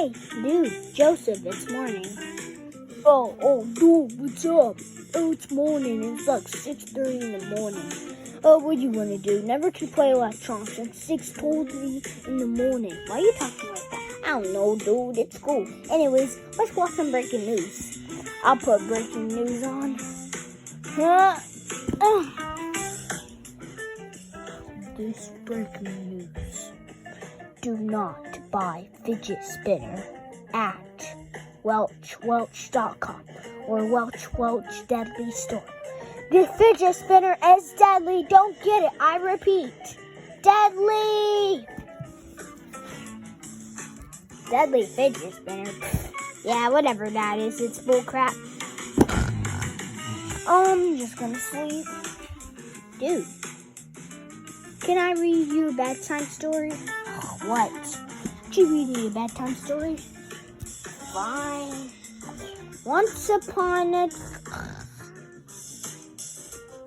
Hey, dude, Joseph, it's morning. Dude, what's up? Oh, it's morning. It's like 6:30 in the morning. Oh, what do you want to do? Never to play electronics at 6:30 in the morning. Why are you talking like that? I don't know, dude. It's cool. Anyways, let's watch some breaking news. I'll put breaking news on. This breaking news. Do not buy fidget spinner at welch.com or Welch Deadly Store. The fidget spinner is deadly. Don't get it. I repeat. Deadly. Deadly fidget spinner. Yeah, whatever that is. It's bullcrap. I'm just gonna sleep. Dude, can I read you a bedtime story? What? Did you read me a bedtime story? Fine. Once upon a...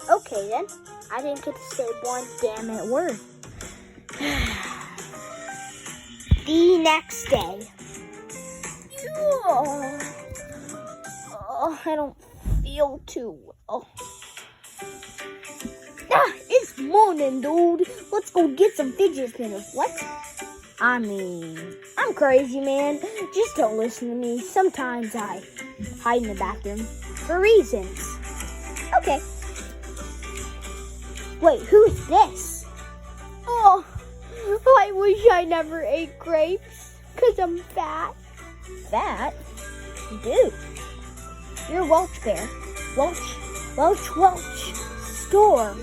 Okay, then. I didn't get to say one damn it word. The next day. Oh, I don't feel too well. It's morning, dude. Let's go get some fidget spinners. What? I mean, I'm crazy, man. Just don't listen to me. Sometimes I hide in the bathroom for reasons. Okay. Wait, who's this? Oh, I wish I never ate grapes because I'm fat. Fat? Dude, you're Welch Bear. Welch store.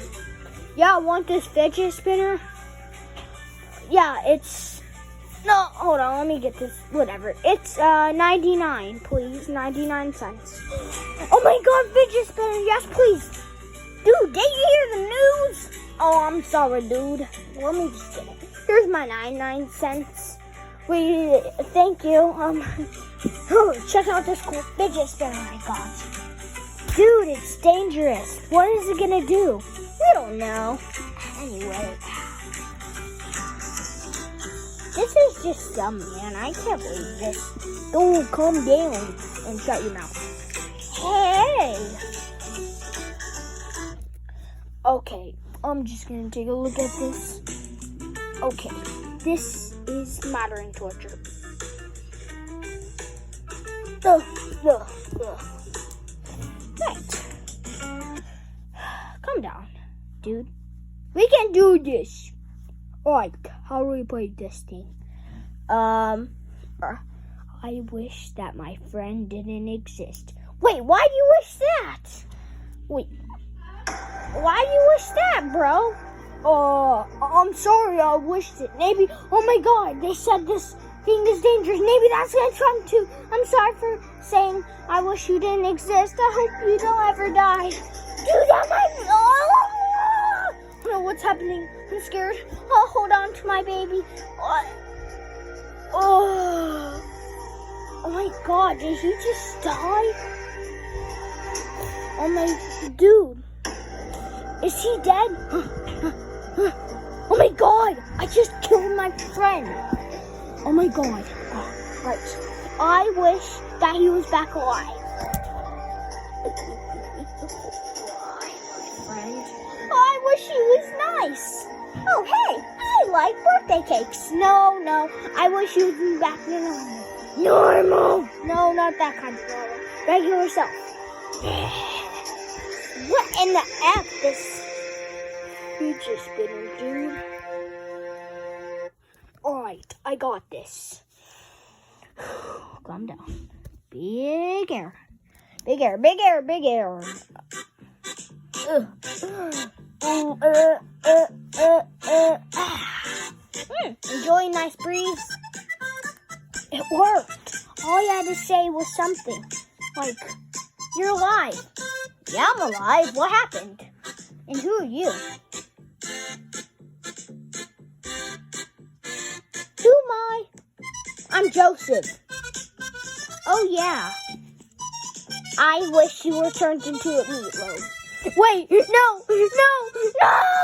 Yeah, I want this fidget spinner. Yeah, it's... No, hold on, let me get this. Whatever. It's 99, please. 99 cents. Oh my god, fidget spinner. Yes, please. Dude, did you hear the news? Oh, I'm sorry, dude. Let me just get it. Here's my 99 cents. Wait, thank you. Check out this cool fidget spinner I got. Dude, it's dangerous. What is it gonna do? We don't know. Anyway. This is just dumb, man. I can't believe this. Dude, calm down and shut your mouth. Hey! Okay, I'm just gonna take a look at this. Okay, this is modern torture. Right. Calm down, dude. We can do this. Alright, how do we play this thing? I wish that my friend didn't exist. Wait, why do you wish that? Wait, why do you wish that, bro? I'm sorry, I wished it. Maybe, oh my god, they said this thing is dangerous. Maybe that's gonna Trump too. I'm sorry for saying I wish you didn't exist. I hope you don't ever die. Dude, that might... Oh, what's happening? I'm scared. Oh, hold on to my baby. Oh my god, did he just die? Oh my, dude. Is he dead? Oh my god, I just killed my friend. Oh my god. Right. I wish that he was back alive. I wish he was nice. Oh, hey, I like birthday cakes. No, I wish he was back to normal. No, not that kind of normal. Regular self. What in the F this fidget spinner, dude? Alright, I got this. Calm down. Big air. Big air, big air, big air. Enjoy a nice breeze. It worked. All you had to say was something like, you're alive. Yeah, I'm alive. What happened? And who are you? Who am I? I'm Joseph. Oh, yeah. I wish you were turned into a meatloaf. Wait, no!